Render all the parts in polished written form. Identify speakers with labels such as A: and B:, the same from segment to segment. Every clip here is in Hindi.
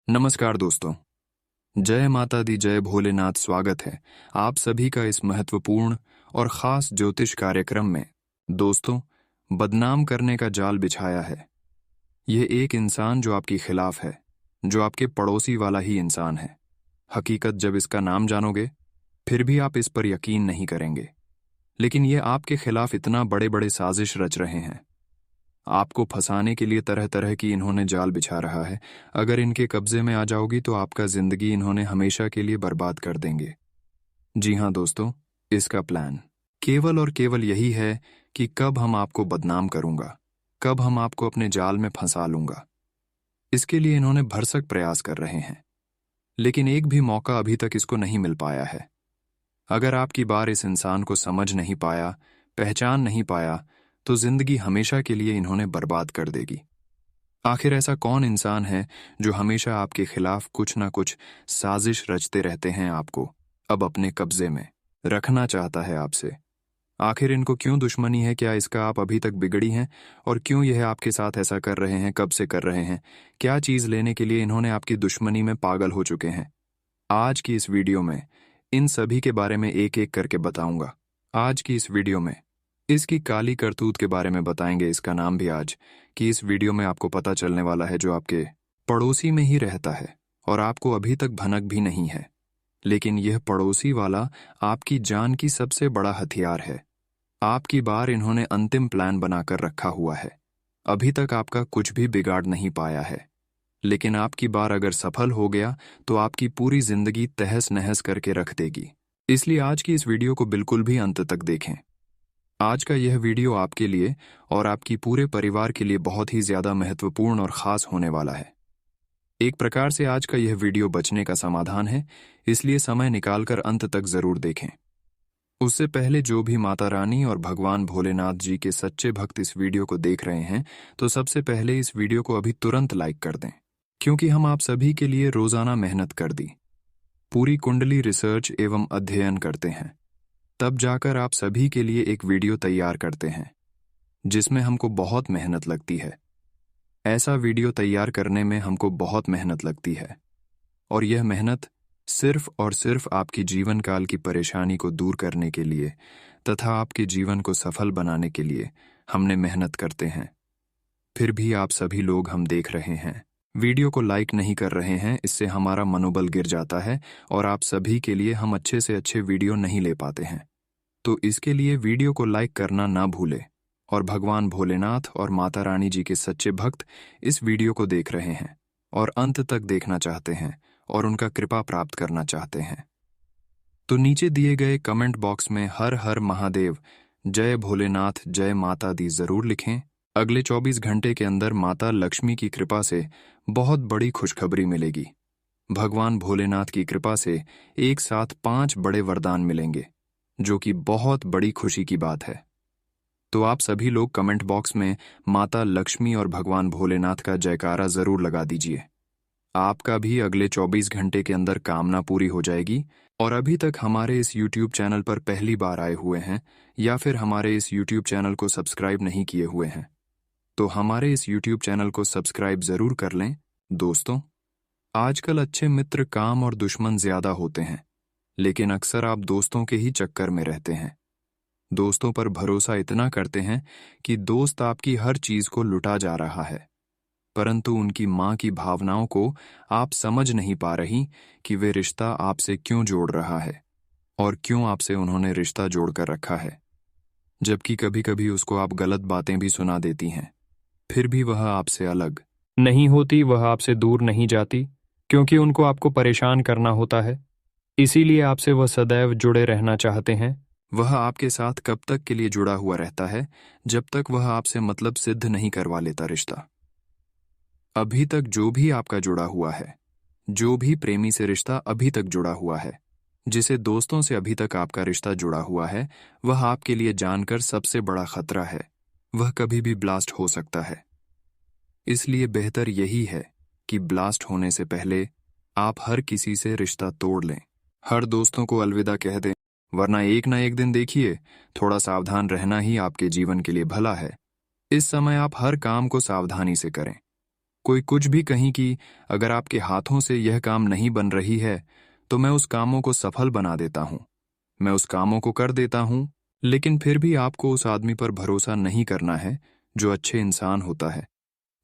A: नमस्कार दोस्तों। जय माता दी, जय भोलेनाथ। स्वागत है आप सभी का इस महत्वपूर्ण और खास ज्योतिष कार्यक्रम में। दोस्तों, बदनाम करने का जाल बिछाया है यह एक इंसान जो आपके खिलाफ है, जो आपके पड़ोसी वाला ही इंसान है। हकीकत जब इसका नाम जानोगे फिर भी आप इस पर यकीन नहीं करेंगे, लेकिन ये आपके खिलाफ इतना बड़े बड़े साजिश रच रहे हैं। आपको फंसाने के लिए तरह तरह की इन्होंने जाल बिछा रहा है। अगर इनके कब्जे में आ जाओगी तो आपका जिंदगी इन्होंने हमेशा के लिए बर्बाद कर देंगे। जी हाँ दोस्तों, इसका प्लान केवल और केवल यही है कि कब हम आपको बदनाम करूंगा, कब हम आपको अपने जाल में फंसा लूंगा। इसके लिए इन्होंने भरसक प्रयास कर रहे हैं, लेकिन एक भी मौका अभी तक इसको नहीं मिल पाया है। अगर आपकी बार इस इंसान को समझ नहीं पाया, पहचान नहीं पाया, तो जिंदगी हमेशा के लिए इन्होंने बर्बाद कर देगी। आखिर ऐसा कौन इंसान है जो हमेशा आपके खिलाफ कुछ ना कुछ साजिश रचते रहते हैं, आपको अब अपने कब्जे में रखना चाहता है आपसे। आखिर इनको क्यों दुश्मनी है? क्या इसका आप अभी तक बिगड़ी हैं? और क्यों यह आपके साथ ऐसा कर रहे हैं? कब से कर रहे हैं? क्या चीज लेने के लिए इन्होंने आपकी दुश्मनी में पागल हो चुके हैं? आज की इस वीडियो में इन सभी के बारे में एक एक करके बताऊंगा। आज की इस वीडियो में इसकी काली करतूत के बारे में बताएंगे। इसका नाम भी आज की इस वीडियो में आपको पता चलने वाला है, जो आपके पड़ोसी में ही रहता है और आपको अभी तक भनक भी नहीं है। लेकिन यह पड़ोसी वाला आपकी जान की सबसे बड़ा हथियार है। आपकी बार इन्होंने अंतिम प्लान बनाकर रखा हुआ है। अभी तक आपका कुछ भी बिगाड़ नहीं पाया है, लेकिन आपकी बार अगर सफल हो गया तो आपकी पूरी जिंदगी तहस नहस करके रख देगी। इसलिए आज की इस वीडियो को बिल्कुल भी अंत तक देखें। आज का यह वीडियो आपके लिए और आपकी पूरे परिवार के लिए बहुत ही ज्यादा महत्वपूर्ण और खास होने वाला है। एक प्रकार से आज का यह वीडियो बचने का समाधान है, इसलिए समय निकालकर अंत तक जरूर देखें। उससे पहले जो भी माता रानी और भगवान भोलेनाथ जी के सच्चे भक्त इस वीडियो को देख रहे हैं, तो सबसे पहले इस वीडियो को अभी तुरंत लाइक कर दें, क्योंकि हम आप सभी के लिए रोजाना मेहनत कर दी, पूरी कुंडली रिसर्च एवं अध्ययन करते हैं, तब जाकर आप सभी के लिए एक वीडियो तैयार करते हैं, जिसमें हमको बहुत मेहनत लगती है। ऐसा वीडियो तैयार करने में हमको बहुत मेहनत लगती है, और यह मेहनत सिर्फ और सिर्फ आपकी जीवन काल की परेशानी को दूर करने के लिए तथा आपके जीवन को सफल बनाने के लिए हमने मेहनत करते हैं। फिर भी आप सभी लोग हम देख रहे हैं, वीडियो को लाइक नहीं कर रहे हैं। इससे हमारा मनोबल गिर जाता है और आप सभी के लिए हम अच्छे से अच्छे वीडियो नहीं ले पाते हैं। तो इसके लिए वीडियो को लाइक करना ना भूले। और भगवान भोलेनाथ और माता रानी जी के सच्चे भक्त इस वीडियो को देख रहे हैं और अंत तक देखना चाहते हैं और उनका कृपा प्राप्त करना चाहते हैं, तो नीचे दिए गए कमेंट बॉक्स में हर हर महादेव, जय भोलेनाथ, जय माता दी जरूर लिखें। अगले 24 घंटे के अंदर माता लक्ष्मी की कृपा से बहुत बड़ी खुशखबरी मिलेगी। भगवान भोलेनाथ की कृपा से एक साथ 5 बड़े वरदान मिलेंगे, जो कि बहुत बड़ी खुशी की बात है। तो आप सभी लोग कमेंट बॉक्स में माता लक्ष्मी और भगवान भोलेनाथ का जयकारा जरूर लगा दीजिए। आपका भी अगले 24 घंटे के अंदर कामना पूरी हो जाएगी। और अभी तक हमारे इस YouTube चैनल पर पहली बार आए हुए हैं या फिर हमारे इस YouTube चैनल को सब्सक्राइब नहीं किए हुए हैं, तो हमारे इस YouTube चैनल को सब्सक्राइब जरूर कर लें। दोस्तों, आजकल अच्छे मित्र काम और दुश्मन ज्यादा होते हैं, लेकिन अक्सर आप दोस्तों के ही चक्कर में रहते हैं। दोस्तों पर भरोसा इतना करते हैं कि दोस्त आपकी हर चीज को लुटा जा रहा है, परंतु उनकी मां की भावनाओं को आप समझ नहीं पा रही कि वे रिश्ता आपसे क्यों जोड़ रहा है और क्यों आपसे उन्होंने रिश्ता जोड़कर रखा है। जबकि कभी कभी उसको आप गलत बातें भी सुना देती हैं, फिर भी वह आपसे अलग नहीं होती, वह आपसे दूर नहीं जाती, क्योंकि उनको आपको परेशान करना होता है। इसीलिए आपसे वह सदैव जुड़े रहना चाहते हैं। वह आपके साथ कब तक के लिए जुड़ा हुआ रहता है? जब तक वह आपसे मतलब सिद्ध नहीं करवा लेता रिश्ता। अभी तक जो भी आपका जुड़ा हुआ है, जो भी प्रेमी से रिश्ता अभी तक जुड़ा हुआ है, जिसे दोस्तों से अभी तक आपका रिश्ता जुड़ा हुआ है, वह आपके लिए जानकर सबसे बड़ा खतरा है। वह कभी भी ब्लास्ट हो सकता है। इसलिए बेहतर यही है कि ब्लास्ट होने से पहले आप हर किसी से रिश्ता तोड़ लें, हर दोस्तों को अलविदा कह दें, वरना एक ना एक दिन देखिए, थोड़ा सावधान रहना ही आपके जीवन के लिए भला है। इस समय आप हर काम को सावधानी से करें। कोई कुछ भी कहीं कि अगर आपके हाथों से यह काम नहीं बन रही है तो मैं उस कामों को सफल बना देता हूं, मैं उस कामों को कर देता हूं। लेकिन फिर भी आपको उस आदमी पर भरोसा नहीं करना है जो अच्छे इंसान होता है।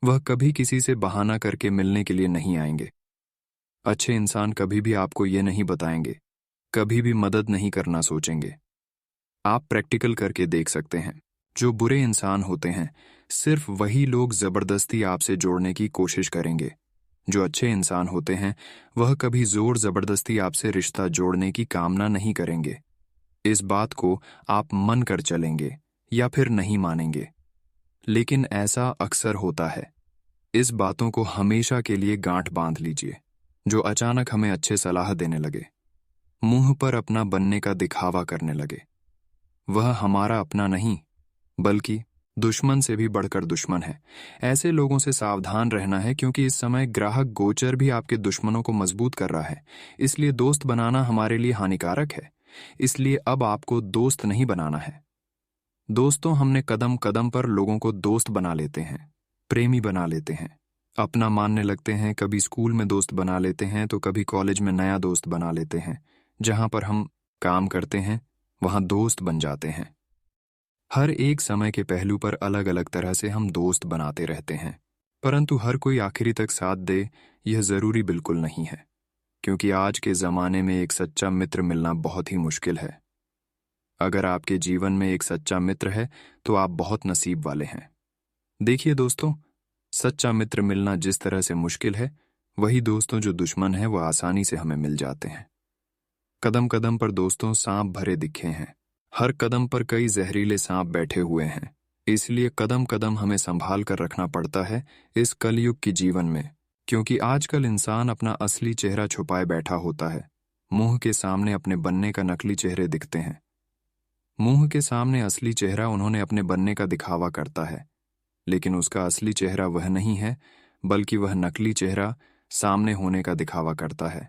A: वह कभी किसी से बहाना करके मिलने के लिए नहीं आएंगे। अच्छे इंसान कभी भी आपको ये नहीं बताएंगे, कभी भी मदद नहीं करना सोचेंगे। आप प्रैक्टिकल करके देख सकते हैं, जो बुरे इंसान होते हैं सिर्फ वही लोग जबरदस्ती आपसे जोड़ने की कोशिश करेंगे। जो अच्छे इंसान होते हैं वह कभी जोर जबरदस्ती आपसे रिश्ता जोड़ने की कामना नहीं करेंगे। इस बात को आप मन कर चलेंगे या फिर नहीं मानेंगे, लेकिन ऐसा अक्सर होता है। इस बातों को हमेशा के लिए गांठ बांध लीजिए। जो अचानक हमें अच्छे सलाह देने लगे, मुंह पर अपना बनने का दिखावा करने लगे, वह हमारा अपना नहीं बल्कि दुश्मन से भी बढ़कर दुश्मन है। ऐसे लोगों से सावधान रहना है, क्योंकि इस समय ग्राहक गोचर भी आपके दुश्मनों को मजबूत कर रहा है। इसलिए दोस्त बनाना हमारे लिए हानिकारक है। इसलिए अब आपको दोस्त नहीं बनाना है। दोस्तों, हमने कदम कदम पर लोगों को दोस्त बना लेते हैं, प्रेमी बना लेते हैं, अपना मानने लगते हैं। कभी स्कूल में दोस्त बना लेते हैं तो कभी कॉलेज में नया दोस्त बना लेते हैं। जहां पर हम काम करते हैं वहां दोस्त बन जाते हैं। हर एक समय के पहलू पर अलग अलग तरह से हम दोस्त बनाते रहते हैं, परंतु हर कोई आखिरी तक साथ दे यह जरूरी बिल्कुल नहीं है, क्योंकि आज के जमाने में एक सच्चा मित्र मिलना बहुत ही मुश्किल है। अगर आपके जीवन में एक सच्चा मित्र है तो आप बहुत नसीब वाले हैं। देखिए दोस्तों, सच्चा मित्र मिलना जिस तरह से मुश्किल है, वही दोस्तों जो दुश्मन हैं वह आसानी से हमें मिल जाते हैं। कदम कदम पर दोस्तों सांप भरे दिखे हैं। हर कदम पर कई जहरीले सांप बैठे हुए हैं। इसलिए कदम कदम हमें संभाल कर रखना पड़ता है इस कलयुग की जीवन में, क्योंकि आजकल इंसान अपना असली चेहरा छुपाए बैठा होता है। मुंह के सामने अपने बनने का नकली चेहरे दिखते हैं। मुंह के सामने असली चेहरा उन्होंने अपने बनने का दिखावा करता है, लेकिन उसका असली चेहरा वह नहीं है, बल्कि वह नकली चेहरा सामने होने का दिखावा करता है।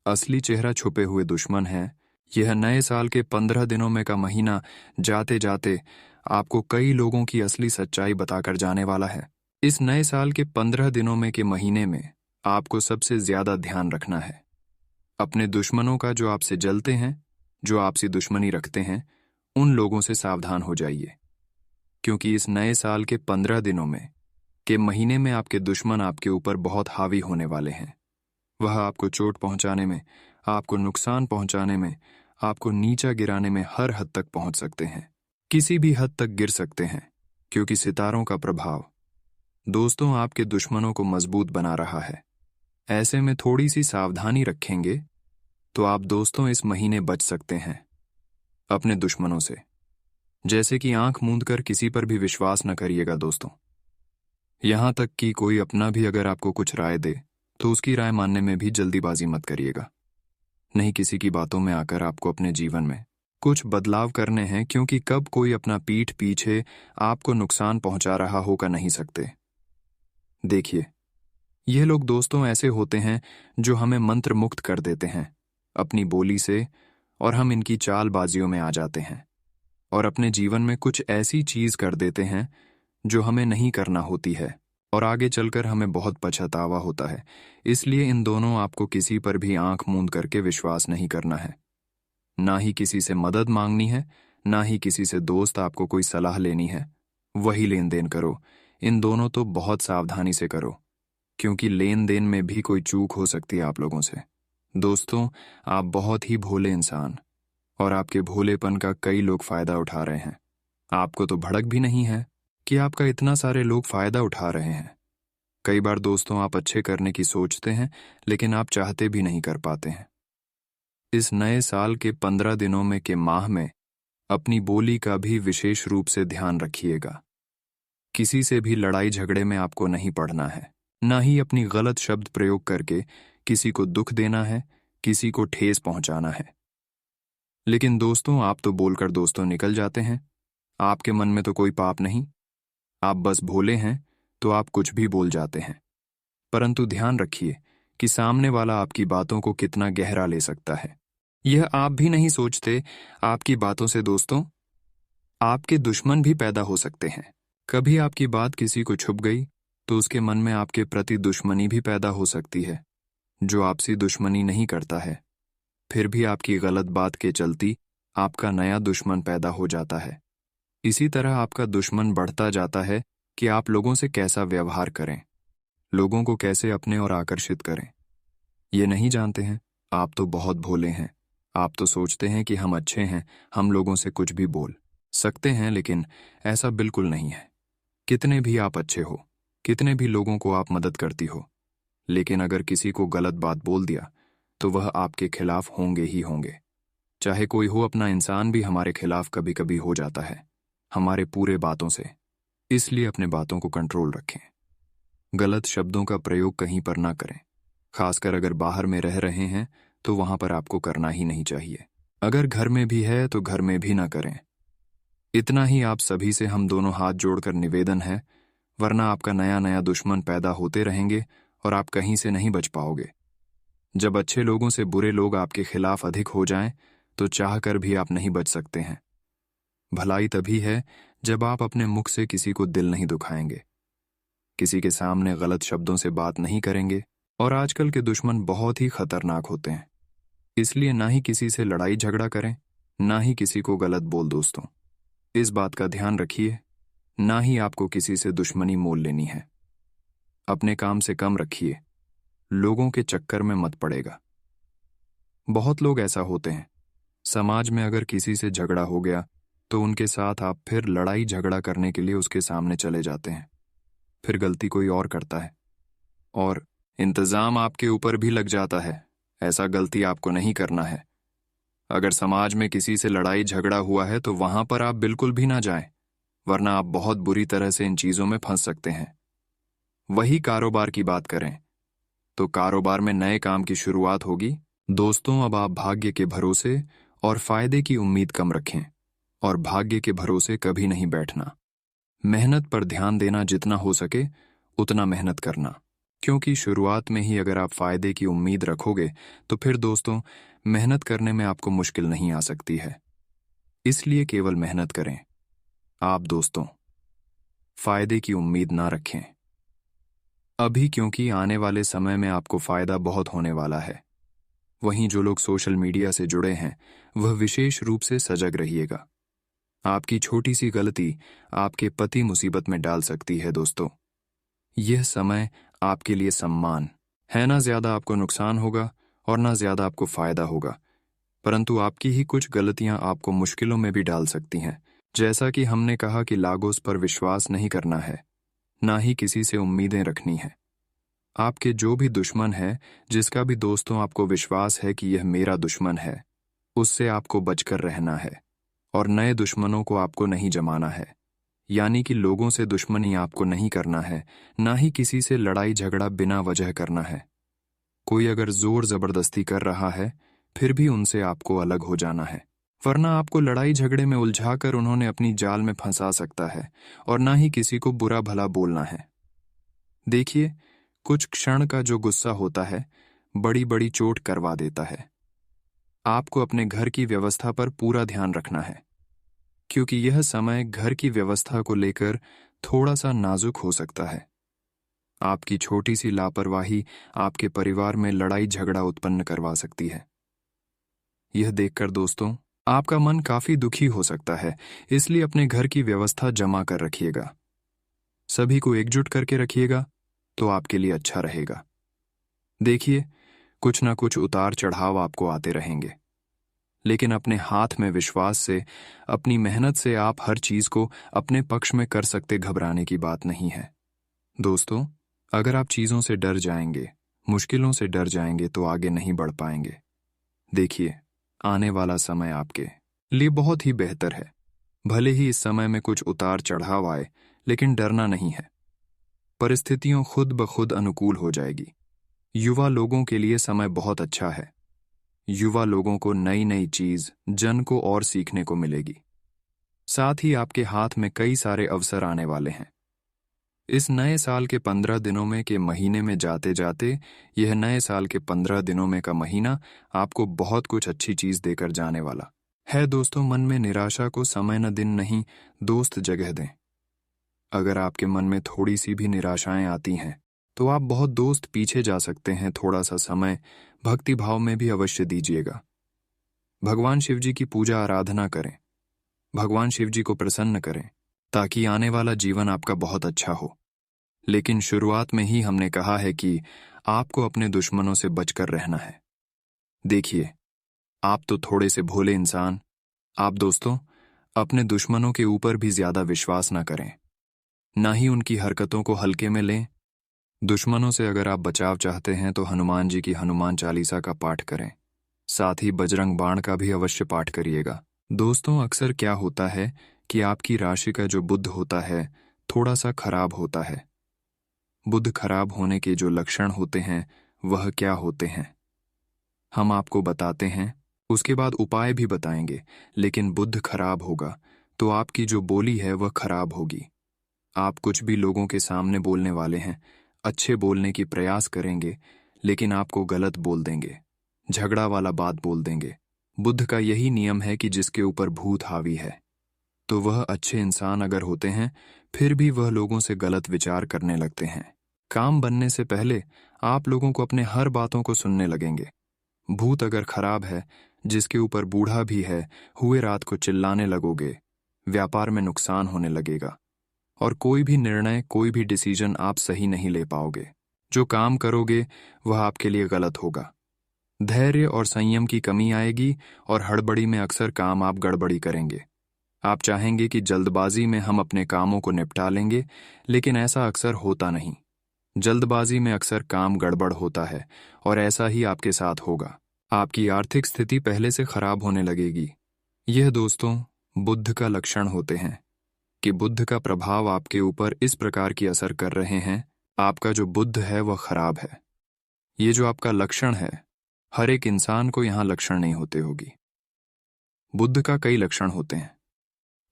A: असली चेहरा छुपे हुए दुश्मन है। यह नए साल के 15 दिनों में का महीना जाते जाते आपको कई लोगों की असली सच्चाई बताकर जाने वाला है। इस नए साल के 15 दिनों में के महीने में आपको सबसे ज्यादा ध्यान रखना है अपने दुश्मनों का। जो आपसे जलते हैं, जो आपसे दुश्मनी रखते हैं, उन लोगों से सावधान हो जाइए, क्योंकि इस नए साल के 15 दिनों में के महीने में आपके दुश्मन आपके ऊपर बहुत हावी होने वाले हैं। वह आपको चोट पहुंचाने में, आपको नुकसान पहुंचाने में, आपको नीचा गिराने में हर हद तक पहुंच सकते हैं। किसी भी हद तक गिर सकते हैं, क्योंकि सितारों का प्रभाव दोस्तों आपके दुश्मनों को मजबूत बना रहा है। ऐसे में थोड़ी सी सावधानी रखेंगे तो आप दोस्तों इस महीने बच सकते हैं अपने दुश्मनों से। जैसे कि आंख मूंद कर किसी पर भी विश्वास न करिएगा दोस्तों। यहां तक कि कोई अपना भी अगर आपको कुछ राय दे तो उसकी राय मानने में भी जल्दीबाजी मत करिएगा। नहीं किसी की बातों में आकर आपको अपने जीवन में कुछ बदलाव करने हैं, क्योंकि कब कोई अपना पीठ पीछे आपको नुकसान पहुंचा रहा होगा नहीं सकते। देखिए, यह लोग दोस्तों ऐसे होते हैं जो हमें मंत्र मुक्त कर देते हैं अपनी बोली से, और हम इनकी चालबाजियों में आ जाते हैं और अपने जीवन में कुछ ऐसी चीज कर देते हैं जो हमें नहीं करना होती है, और आगे चलकर हमें बहुत पछतावा होता है। इसलिए इन दोनों आपको किसी पर भी आंख मूंद करके विश्वास नहीं करना है। ना ही किसी से मदद मांगनी है, ना ही किसी से दोस्त आपको कोई सलाह लेनी है। वही लेन देन करो। इन दोनों तो बहुत सावधानी से करो, क्योंकि लेन देन में भी कोई चूक हो सकती है आप लोगों से। दोस्तों, आप बहुत ही भोले इंसान, और आपके भोलेपन का कई लोग फायदा उठा रहे हैं। आपको तो भड़क भी नहीं है कि आपका इतना सारे लोग फायदा उठा रहे हैं। कई बार दोस्तों आप अच्छे करने की सोचते हैं, लेकिन आप चाहते भी नहीं कर पाते हैं। इस नए साल के 15 दिनों में के माह में अपनी बोली का भी विशेष रूप से ध्यान रखिएगा। किसी से भी लड़ाई झगड़े में आपको नहीं पड़ना है, ना ही अपनी गलत शब्द प्रयोग करके किसी को दुख देना है, किसी को ठेस पहुंचाना है। लेकिन दोस्तों, आप तो बोलकर दोस्तों निकल जाते हैं। आपके मन में तो कोई पाप नहीं, आप बस भोले हैं तो आप कुछ भी बोल जाते हैं। परंतु ध्यान रखिए कि सामने वाला आपकी बातों को कितना गहरा ले सकता है, यह आप भी नहीं सोचते। आपकी बातों से दोस्तों आपके दुश्मन भी पैदा हो सकते हैं। कभी आपकी बात किसी को छुप गई तो उसके मन में आपके प्रति दुश्मनी भी पैदा हो सकती है। जो आपसी दुश्मनी नहीं करता है, फिर भी आपकी गलत बात के चलती आपका नया दुश्मन पैदा हो जाता है। इसी तरह आपका दुश्मन बढ़ता जाता है कि आप लोगों से कैसा व्यवहार करें, लोगों को कैसे अपने और आकर्षित करें। ये नहीं जानते हैं, आप तो बहुत भोले हैं। आप तो सोचते हैं कि हम अच्छे हैं, हम लोगों से कुछ भी बोल सकते हैं, लेकिन ऐसा बिल्कुल नहीं है। कितने भी आप अच्छे हो, कितने भी लोगों को आप मदद करती हो, लेकिन अगर किसी को गलत बात बोल दिया तो वह आपके खिलाफ होंगे ही होंगे। चाहे कोई हो, अपना इंसान भी हमारे खिलाफ कभी कभी हो जाता है, हमारे पूरे बातों से। इसलिए अपने बातों को कंट्रोल रखें। गलत शब्दों का प्रयोग कहीं पर ना करें। खासकर अगर बाहर में रह रहे हैं तो वहां पर आपको करना ही नहीं चाहिए। अगर घर में भी है तो घर में भी ना करें। इतना ही आप सभी से हम दोनों हाथ जोड़कर निवेदन है, वरना आपका नया नया दुश्मन पैदा होते रहेंगे और आप कहीं से नहीं बच पाओगे। जब अच्छे लोगों से बुरे लोग आपके खिलाफ अधिक हो जाएं, तो चाहकर भी आप नहीं बच सकते हैं। भलाई तभी है जब आप अपने मुख से किसी को दिल नहीं दुखाएंगे, किसी के सामने गलत शब्दों से बात नहीं करेंगे। और आजकल के दुश्मन बहुत ही खतरनाक होते हैं, इसलिए ना ही किसी से लड़ाई झगड़ा करें, ना ही किसी को गलत बोल। दोस्तों, इस बात का ध्यान रखिए, ना ही आपको किसी से दुश्मनी मोल लेनी है। अपने काम से कम रखिए, लोगों के चक्कर में मत पड़ेगा। बहुत लोग ऐसा होते हैं, समाज में अगर किसी से झगड़ा हो गया तो उनके साथ आप फिर लड़ाई झगड़ा करने के लिए उसके सामने चले जाते हैं। फिर गलती कोई और करता है और इंतजाम आपके ऊपर भी लग जाता है। ऐसा गलती आपको नहीं करना है। अगर समाज में किसी से लड़ाई झगड़ा हुआ है तो वहां पर आप बिल्कुल भी ना जाएं, वरना आप बहुत बुरी तरह से इन चीजों में फंस सकते हैं। वही कारोबार की बात करें तो कारोबार में नए काम की शुरुआत होगी। दोस्तों, अब आप भाग्य के भरोसे और फायदे की उम्मीद कम रखें और भाग्य के भरोसे कभी नहीं बैठना। मेहनत पर ध्यान देना, जितना हो सके उतना मेहनत करना, क्योंकि शुरुआत में ही अगर आप फायदे की उम्मीद रखोगे तो फिर दोस्तों मेहनत करने में आपको मुश्किल नहीं आ सकती है। इसलिए केवल मेहनत करें आप दोस्तों, फायदे की उम्मीद ना रखें अभी, क्योंकि आने वाले समय में आपको फायदा बहुत होने वाला है। वहीं जो लोग सोशल मीडिया से जुड़े हैं वह विशेष रूप से सजग रहिएगा। आपकी छोटी सी गलती आपके पति मुसीबत में डाल सकती है। दोस्तों, यह समय आपके लिए सम्मान है, ना ज्यादा आपको नुकसान होगा और ना ज्यादा आपको फायदा होगा, परंतु आपकी ही कुछ गलतियां आपको मुश्किलों में भी डाल सकती हैं। जैसा कि हमने कहा कि लागोस पर विश्वास नहीं करना है, ना ही किसी से उम्मीदें रखनी है। आपके जो भी दुश्मन है, जिसका भी दोस्तों आपको विश्वास है कि यह मेरा दुश्मन है, उससे आपको बचकर रहना है और नए दुश्मनों को आपको नहीं जमाना है। यानी कि लोगों से दुश्मनी आपको नहीं करना है, ना ही किसी से लड़ाई झगड़ा बिना वजह करना है। कोई अगर जोर जबरदस्ती कर रहा है फिर भी उनसे आपको अलग हो जाना है, वरना आपको लड़ाई झगड़े में उलझाकर उन्होंने अपनी जाल में फंसा सकता है। और ना ही किसी को बुरा भला बोलना है। देखिए, कुछ क्षण का जो गुस्सा होता है बड़ी बड़ी चोट करवा देता है। आपको अपने घर की व्यवस्था पर पूरा ध्यान रखना है, क्योंकि यह समय घर की व्यवस्था को लेकर थोड़ा सा नाजुक हो सकता है। आपकी छोटी सी लापरवाही आपके परिवार में लड़ाई झगड़ा उत्पन्न करवा सकती है। यह देखकर दोस्तों आपका मन काफी दुखी हो सकता है, इसलिए अपने घर की व्यवस्था जमा कर रखिएगा। सभी को एकजुट करके रखिएगा तो आपके लिए अच्छा रहेगा। देखिए, कुछ ना कुछ उतार चढ़ाव आपको आते रहेंगे, लेकिन अपने हाथ में विश्वास से, अपनी मेहनत से आप हर चीज को अपने पक्ष में कर सकते। घबराने की बात नहीं है। दोस्तों, अगर आप चीजों से डर जाएंगे, मुश्किलों से डर जाएंगे तो आगे नहीं बढ़ पाएंगे। देखिए, आने वाला समय आपके लिए बहुत ही बेहतर है। भले ही इस समय में कुछ उतार चढ़ाव आए, लेकिन डरना नहीं है। परिस्थितियों खुद ब खुद अनुकूल हो जाएगी। युवा लोगों के लिए समय बहुत अच्छा है। युवा लोगों को नई नई चीज, जन को और सीखने को मिलेगी। साथ ही आपके हाथ में कई सारे अवसर आने वाले हैं। इस नए साल के 15 दिनों में के महीने में जाते जाते यह नए साल के 15 दिनों में का महीना आपको बहुत कुछ अच्छी चीज देकर जाने वाला है। दोस्तों, मन में निराशा को समय न दिन नहीं दोस्त जगह दें। अगर आपके मन में थोड़ी सी भी निराशाएं आती हैं तो आप बहुत दोस्त पीछे जा सकते हैं। थोड़ा सा समय भक्ति भाव में भी अवश्य दीजिएगा। भगवान शिव जी की पूजा आराधना करें, भगवान शिव जी को प्रसन्न करें ताकि आने वाला जीवन आपका बहुत अच्छा हो। लेकिन शुरुआत में ही हमने कहा है कि आपको अपने दुश्मनों से बचकर रहना है। देखिए, आप तो थोड़े से भोले इंसान, आप दोस्तों अपने दुश्मनों के ऊपर भी ज्यादा विश्वास ना करें, ना ही उनकी हरकतों को हल्के में लें। दुश्मनों से अगर आप बचाव चाहते हैं तो हनुमान जी की हनुमान चालीसा का पाठ करें, साथ ही बजरंग बाण का भी अवश्य पाठ करिएगा। दोस्तों, अक्सर क्या होता है कि आपकी राशि का जो बुध होता है थोड़ा सा खराब होता है। बुध खराब होने के जो लक्षण होते हैं वह क्या होते हैं हम आपको बताते हैं, उसके बाद उपाय भी बताएंगे। लेकिन बुध खराब होगा तो आपकी जो बोली है वह खराब होगी। आप कुछ भी लोगों के सामने बोलने वाले हैं, अच्छे बोलने की प्रयास करेंगे, लेकिन आपको गलत बोल देंगे, झगड़ा वाला बात बोल देंगे। बुध का यही नियम है कि जिसके ऊपर भूत हावी है तो वह अच्छे इंसान अगर होते हैं फिर भी वह लोगों से गलत विचार करने लगते हैं। काम बनने से पहले आप लोगों को अपने हर बातों को सुनने लगेंगे। भूत अगर खराब है, जिसके ऊपर बूढ़ा भी है, हुए रात को चिल्लाने लगोगे, व्यापार में नुकसान होने लगेगा और कोई भी निर्णय, कोई भी डिसीजन आप सही नहीं ले पाओगे। जो काम करोगे वह आपके लिए गलत होगा। धैर्य और संयम की कमी आएगी और हड़बड़ी में अक्सर काम आप गड़बड़ी करेंगे। आप चाहेंगे कि जल्दबाजी में हम अपने कामों को निपटा लेंगे, लेकिन ऐसा अक्सर होता नहीं। जल्दबाजी में अक्सर काम गड़बड़ होता है और ऐसा ही आपके साथ होगा। आपकी आर्थिक स्थिति पहले से खराब होने लगेगी। यह दोस्तों बुध का लक्षण होते हैं कि बुध का प्रभाव आपके ऊपर इस प्रकार की असर कर रहे हैं। आपका जो बुध है वह खराब है। ये जो आपका लक्षण है, हर एक इंसान को यहाँ लक्षण नहीं होते होगी। बुध का कई लक्षण होते हैं।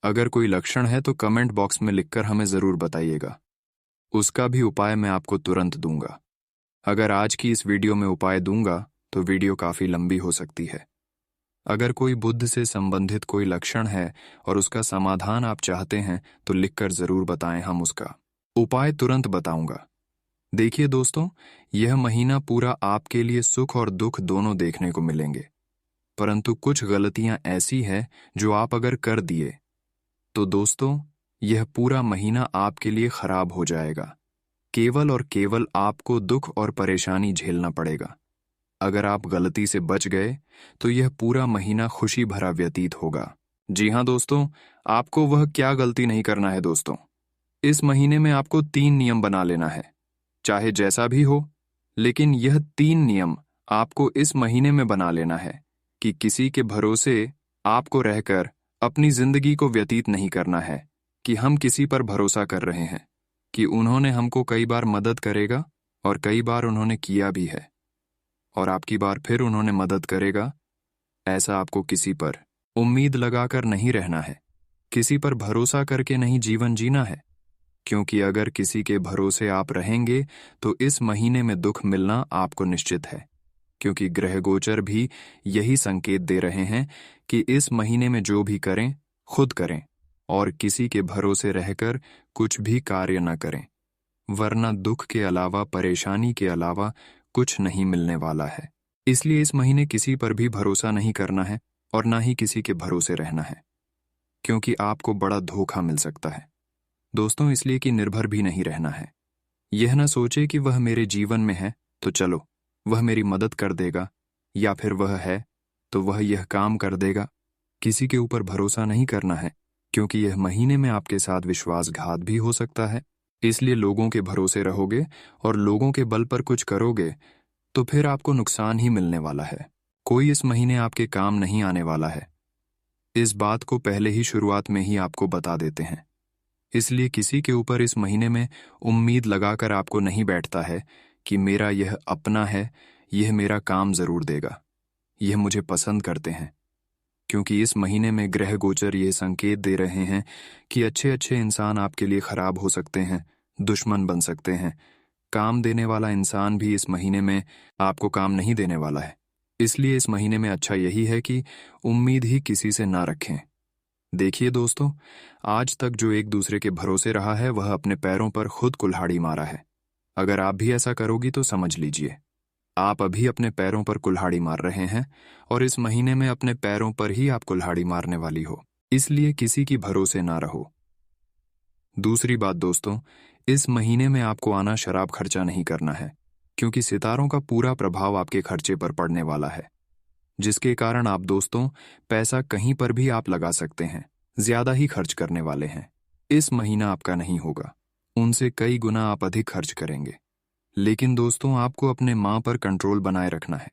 A: अगर कोई लक्षण है तो कमेंट बॉक्स में लिखकर हमें जरूर बताइएगा, उसका भी उपाय मैं आपको तुरंत दूंगा। अगर आज की इस वीडियो में उपाय दूंगा तो वीडियो काफी लंबी हो सकती है। अगर कोई बुध से संबंधित कोई लक्षण है और उसका समाधान आप चाहते हैं तो लिखकर जरूर बताएं, हम उसका उपाय तुरंत बताऊंगा। देखिए दोस्तों, यह महीना पूरा आपके लिए सुख और दुख दोनों देखने को मिलेंगे, परंतु कुछ गलतियां ऐसी हैं जो आप अगर कर दिए तो दोस्तों यह पूरा महीना आपके लिए खराब हो जाएगा। केवल और केवल आपको दुख और परेशानी झेलना पड़ेगा। अगर आप गलती से बच गए तो यह पूरा महीना खुशी भरा व्यतीत होगा। जी हाँ दोस्तों, आपको वह क्या गलती नहीं करना है दोस्तों। इस महीने में आपको 3 नियम बना लेना है, चाहे जैसा भी हो, लेकिन यह 3 नियम आपको इस महीने में बना लेना है कि किसी के भरोसे आपको रहकर अपनी जिंदगी को व्यतीत नहीं करना है कि हम किसी पर भरोसा कर रहे हैं कि उन्होंने हमको कई बार मदद करेगा और कई बार उन्होंने किया भी है और आपकी बार फिर उन्होंने मदद करेगा। ऐसा आपको किसी पर उम्मीद लगाकर नहीं रहना है, किसी पर भरोसा करके नहीं जीवन जीना है, क्योंकि अगर किसी के भरोसे आप रहेंगे तो इस महीने में दुख मिलना आपको निश्चित है। क्योंकि ग्रह गोचर भी यही संकेत दे रहे हैं कि इस महीने में जो भी करें खुद करें और किसी के भरोसे रहकर कुछ भी कार्य न करें, वरना दुख के अलावा, परेशानी के अलावा कुछ नहीं मिलने वाला है। इसलिए इस महीने किसी पर भी भरोसा नहीं करना है और ना ही किसी के भरोसे रहना है, क्योंकि आपको बड़ा धोखा मिल सकता है दोस्तों। इसलिए कि निर्भर भी नहीं रहना है। यह ना सोचे कि वह मेरे जीवन में है तो चलो वह मेरी मदद कर देगा, या फिर वह है तो वह यह काम कर देगा। किसी के ऊपर भरोसा नहीं करना है, क्योंकि यह महीने में आपके साथ विश्वासघात भी हो सकता है। इसलिए लोगों के भरोसे रहोगे और लोगों के बल पर कुछ करोगे तो फिर आपको नुकसान ही मिलने वाला है। कोई इस महीने आपके काम नहीं आने वाला है। इस बात को पहले ही शुरुआत में ही आपको बता देते हैं। इसलिए किसी के ऊपर इस महीने में उम्मीद लगाकर आपको नहीं बैठता है कि मेरा यह अपना है, यह मेरा काम जरूर देगा, यह मुझे पसंद करते हैं। क्योंकि इस महीने में ग्रह गोचर ये संकेत दे रहे हैं कि अच्छे अच्छे इंसान आपके लिए खराब हो सकते हैं, दुश्मन बन सकते हैं। काम देने वाला इंसान भी इस महीने में आपको काम नहीं देने वाला है। इसलिए इस महीने में अच्छा यही है कि उम्मीद ही किसी से ना रखें। देखिए दोस्तों, आज तक जो एक दूसरे के भरोसे रहा है वह अपने पैरों पर खुद कुल्हाड़ी मारा है। अगर आप भी ऐसा करोगी तो समझ लीजिए, आप अभी अपने पैरों पर कुल्हाड़ी मार रहे हैं और इस महीने में अपने पैरों पर ही आप कुल्हाड़ी मारने वाली हो। इसलिए किसी की भरोसे ना रहो। दूसरी बात दोस्तों, इस महीने में आपको आना शराब खर्चा नहीं करना है, क्योंकि सितारों का पूरा प्रभाव आपके खर्चे पर पड़ने वाला है, जिसके कारण आप दोस्तों पैसा कहीं पर भी आप लगा सकते हैं, ज्यादा ही खर्च करने वाले हैं। इस महीना आपका नहीं होगा, उनसे कई गुना आप अधिक खर्च करेंगे। लेकिन दोस्तों, आपको अपने मां पर कंट्रोल बनाए रखना है,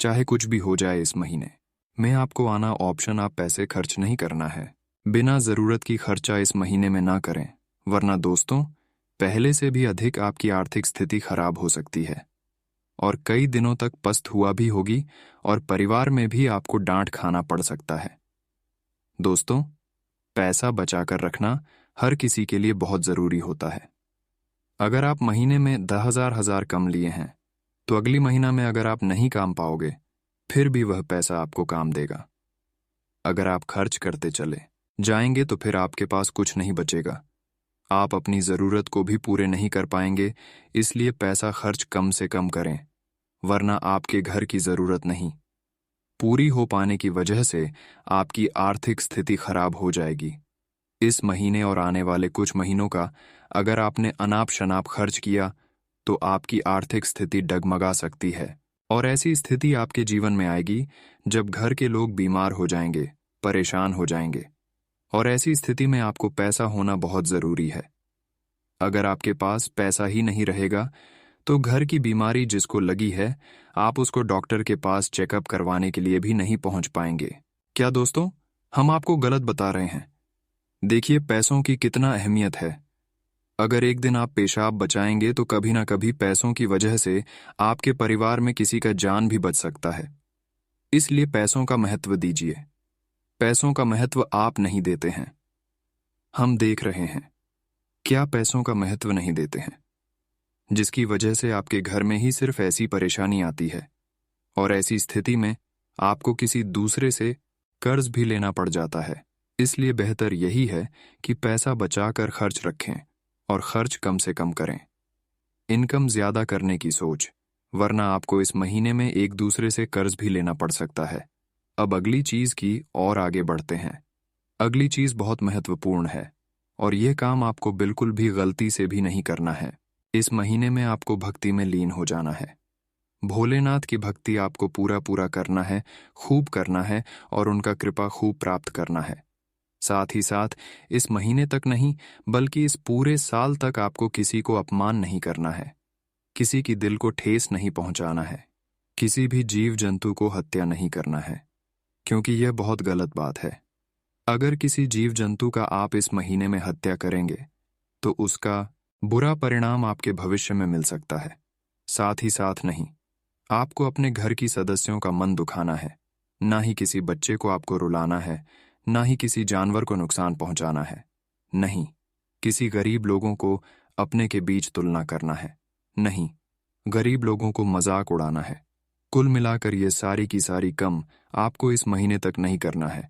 A: चाहे कुछ भी हो जाए। इस महीने में आपको आना ऑप्शन आप पैसे खर्च नहीं करना है। बिना जरूरत की खर्चा इस महीने में ना करें, वरना दोस्तों पहले से भी अधिक आपकी आर्थिक स्थिति खराब हो सकती है और कई दिनों तक पस्त हुआ भी होगी और परिवार में भी आपको डांट खाना पड़ सकता है। दोस्तों, पैसा बचाकर रखना हर किसी के लिए बहुत जरूरी होता है। अगर आप महीने में 10,000 कम लिए हैं, तो अगली महीना में अगर आप नहीं काम पाओगे, फिर भी वह पैसा आपको काम देगा। अगर आप खर्च करते चले जाएंगे तो फिर आपके पास कुछ नहीं बचेगा। आप अपनी जरूरत को भी पूरे नहीं कर पाएंगे, इसलिए पैसा खर्च कम से कम करें, वरना आपके घर की जरूरत नहीं पूरी हो पाने की वजह से आपकी आर्थिक स्थिति खराब हो जाएगी। इस महीने और आने वाले कुछ महीनों का अगर आपने अनाप शनाप खर्च किया तो आपकी आर्थिक स्थिति डगमगा सकती है और ऐसी स्थिति आपके जीवन में आएगी जब घर के लोग बीमार हो जाएंगे, परेशान हो जाएंगे, और ऐसी स्थिति में आपको पैसा होना बहुत जरूरी है। अगर आपके पास पैसा ही नहीं रहेगा तो घर की बीमारी जिसको लगी है, आप उसको डॉक्टर के पास चेकअप करवाने के लिए भी नहीं पहुंच पाएंगे। क्या दोस्तों, हम आपको गलत बता रहे हैं? देखिए पैसों की कितना अहमियत है। अगर एक दिन आप पेशाब बचाएंगे तो कभी ना कभी पैसों की वजह से आपके परिवार में किसी का जान भी बच सकता है। इसलिए पैसों का महत्व दीजिए। पैसों का महत्व आप नहीं देते हैं, हम देख रहे हैं। क्या पैसों का महत्व नहीं देते हैं, जिसकी वजह से आपके घर में ही सिर्फ ऐसी परेशानी आती है और ऐसी स्थिति में आपको किसी दूसरे से कर्ज भी लेना पड़ जाता है। इसलिए बेहतर यही है कि पैसा बचाकर खर्च रखें और खर्च कम से कम करें। इनकम ज्यादा करने की सोच, वरना आपको इस महीने में एक दूसरे से कर्ज भी लेना पड़ सकता है। अब अगली चीज की और आगे बढ़ते हैं। अगली चीज बहुत महत्वपूर्ण है और यह काम आपको बिल्कुल भी गलती से भी नहीं करना है। इस महीने में आपको भक्ति में लीन हो जाना है। भोलेनाथ की भक्ति आपको पूरा पूरा करना है, खूब करना है और उनका कृपा खूब प्राप्त करना है। साथ ही साथ इस महीने तक नहीं बल्कि इस पूरे साल तक आपको किसी को अपमान नहीं करना है, किसी की दिल को ठेस नहीं पहुंचाना है, किसी भी जीव जंतु को हत्या नहीं करना है, क्योंकि यह बहुत गलत बात है। अगर किसी जीव जंतु का आप इस महीने में हत्या करेंगे तो उसका बुरा परिणाम आपके भविष्य में मिल सकता है। साथ ही साथ नहीं, आपको अपने घर की सदस्यों का मन दुखाना है, ना ही किसी बच्चे को आपको रुलाना है, ना ही किसी जानवर को नुकसान पहुंचाना है, नहीं किसी गरीब लोगों को अपने के बीच तुलना करना है, नहीं गरीब लोगों को मजाक उड़ाना है। कुल मिलाकर ये सारी की सारी कम आपको इस महीने तक नहीं करना है।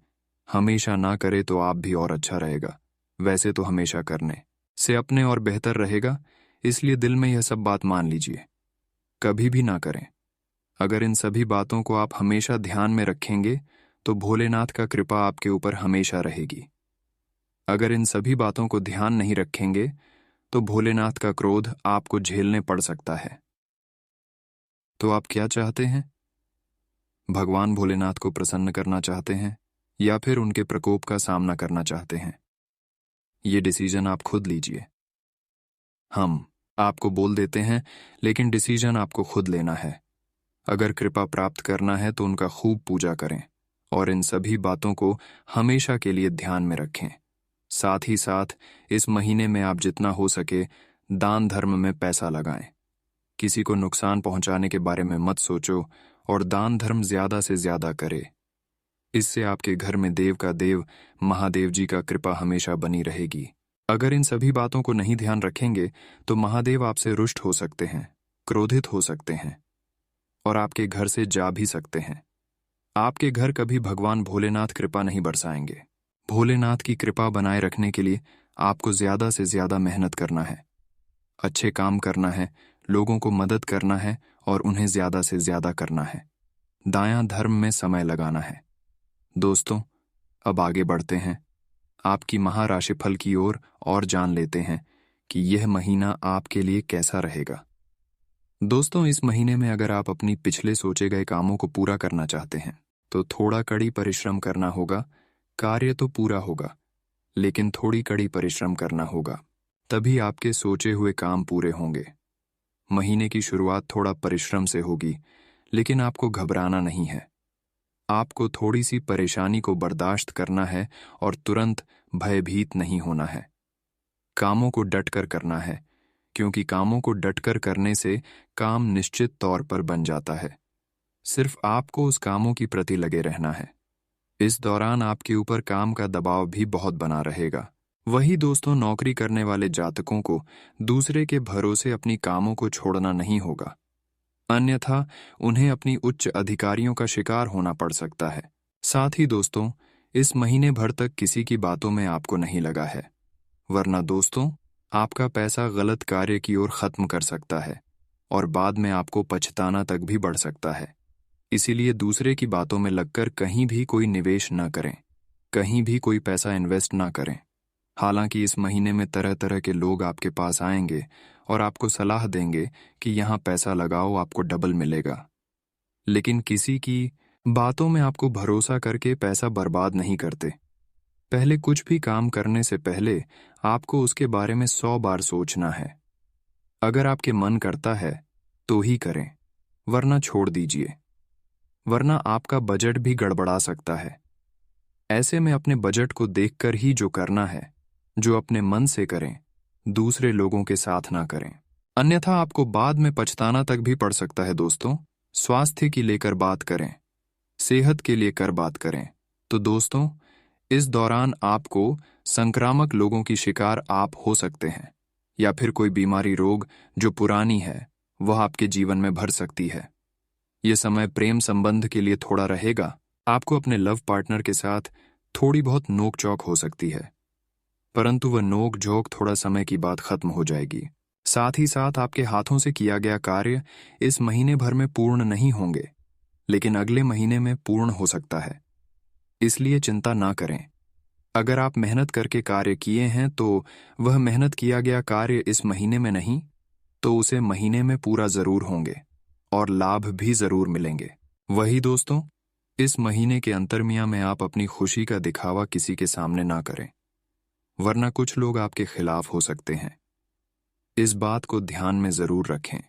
A: हमेशा ना करे तो आप भी और अच्छा रहेगा, वैसे तो हमेशा करने से अपने और बेहतर रहेगा, इसलिए दिल में यह सब बात मान लीजिए, कभी भी ना करें। अगर इन सभी बातों को आप हमेशा ध्यान में रखेंगे तो भोलेनाथ का कृपा आपके ऊपर हमेशा रहेगी। अगर इन सभी बातों को ध्यान नहीं रखेंगे तो भोलेनाथ का क्रोध आपको झेलने पड़ सकता है। तो आप क्या चाहते हैं? भगवान भोलेनाथ को प्रसन्न करना चाहते हैं या फिर उनके प्रकोप का सामना करना चाहते हैं? ये डिसीजन आप खुद लीजिए। हम आपको बोल देते हैं, लेकिन डिसीजन आपको खुद लेना है। अगर कृपा प्राप्त करना है तो उनका खूब पूजा करें और इन सभी बातों को हमेशा के लिए ध्यान में रखें। साथ ही साथ इस महीने में आप जितना हो सके दान धर्म में पैसा लगाएं। किसी को नुकसान पहुंचाने के बारे में मत सोचो और दान धर्म ज्यादा से ज्यादा करे। इससे आपके घर में देव का देव महादेव जी का कृपा हमेशा बनी रहेगी। अगर इन सभी बातों को नहीं ध्यान रखेंगे तो महादेव आपसे रुष्ट हो सकते हैं, क्रोधित हो सकते हैं और आपके घर से जा भी सकते हैं। आपके घर कभी भगवान भोलेनाथ कृपा नहीं बरसाएंगे। भोलेनाथ की कृपा बनाए रखने के लिए आपको ज्यादा से ज्यादा मेहनत करना है, अच्छे काम करना है, लोगों को मदद करना है और उन्हें ज्यादा से ज्यादा करना है। दायां धर्म में समय लगाना है। दोस्तों, अब आगे बढ़ते हैं आपकी महाराशिफल की ओर और जान लेते हैं कि यह महीना आपके लिए कैसा रहेगा। दोस्तों, इस महीने में अगर आप अपनी पिछले सोचे गए कामों को पूरा करना चाहते हैं तो थोड़ा कड़ी परिश्रम करना होगा। कार्य तो पूरा होगा, लेकिन थोड़ी कड़ी परिश्रम करना होगा, तभी आपके सोचे हुए काम पूरे होंगे। महीने की शुरुआत थोड़ा परिश्रम से होगी, लेकिन आपको घबराना नहीं है। आपको थोड़ी सी परेशानी को बर्दाश्त करना है और तुरंत भयभीत नहीं होना है। कामों को डटकर करना है, क्योंकि कामों को डटकर करने से काम निश्चित तौर पर बन जाता है। सिर्फ आपको उस कामों की प्रति लगे रहना है। इस दौरान आपके ऊपर काम का दबाव भी बहुत बना रहेगा। वही दोस्तों, नौकरी करने वाले जातकों को दूसरे के भरोसे अपनी कामों को छोड़ना नहीं होगा, अन्यथा उन्हें अपनी उच्च अधिकारियों का शिकार होना पड़ सकता है। साथ ही दोस्तों, इस महीने भर तक किसी की बातों में आपको नहीं लगा है, वरना दोस्तों आपका पैसा गलत कार्य की ओर खत्म कर सकता है और बाद में आपको पछताना तक भी बढ़ सकता है। इसीलिए दूसरे की बातों में लगकर कहीं भी कोई निवेश न करें, कहीं भी कोई पैसा इन्वेस्ट ना करें। हालांकि इस महीने में तरह तरह के लोग आपके पास आएंगे और आपको सलाह देंगे कि यहाँ पैसा लगाओ, आपको डबल मिलेगा। लेकिन किसी की बातों में आपको भरोसा करके पैसा बर्बाद नहीं करते। पहले कुछ भी काम करने से पहले आपको उसके बारे में 100 बार सोचना है। अगर आपके मन करता है तो ही करें, वरना छोड़ दीजिए, वरना आपका बजट भी गड़बड़ा सकता है। ऐसे में अपने बजट को देखकर ही जो करना है, जो अपने मन से करें, दूसरे लोगों के साथ ना करें, अन्यथा आपको बाद में पछताना तक भी पड़ सकता है। दोस्तों, स्वास्थ्य की लेकर बात करें, सेहत के लिए कर बात करें तो दोस्तों, इस दौरान आपको संक्रामक लोगों की शिकार आप हो सकते हैं, या फिर कोई बीमारी रोग जो पुरानी है वह आपके जीवन में भर सकती है। यह समय प्रेम संबंध के लिए थोड़ा रहेगा। आपको अपने लव पार्टनर के साथ थोड़ी बहुत नोक-चौक हो सकती है, परंतु वह नोक-झोंक थोड़ा समय की बाद खत्म हो जाएगी। साथ ही साथ आपके हाथों से किया गया कार्य इस महीने भर में पूर्ण नहीं होंगे, लेकिन अगले महीने में पूर्ण हो सकता है। इसलिए चिंता ना करें। अगर आप मेहनत करके कार्य किए हैं तो वह मेहनत किया गया कार्य इस महीने में नहीं तो उसे महीने में पूरा जरूर होंगे और लाभ भी जरूर मिलेंगे। वही दोस्तों, इस महीने के अंतर्मियां में आप अपनी खुशी का दिखावा किसी के सामने ना करें, वरना कुछ लोग आपके खिलाफ हो सकते हैं। इस बात को ध्यान में जरूर रखें।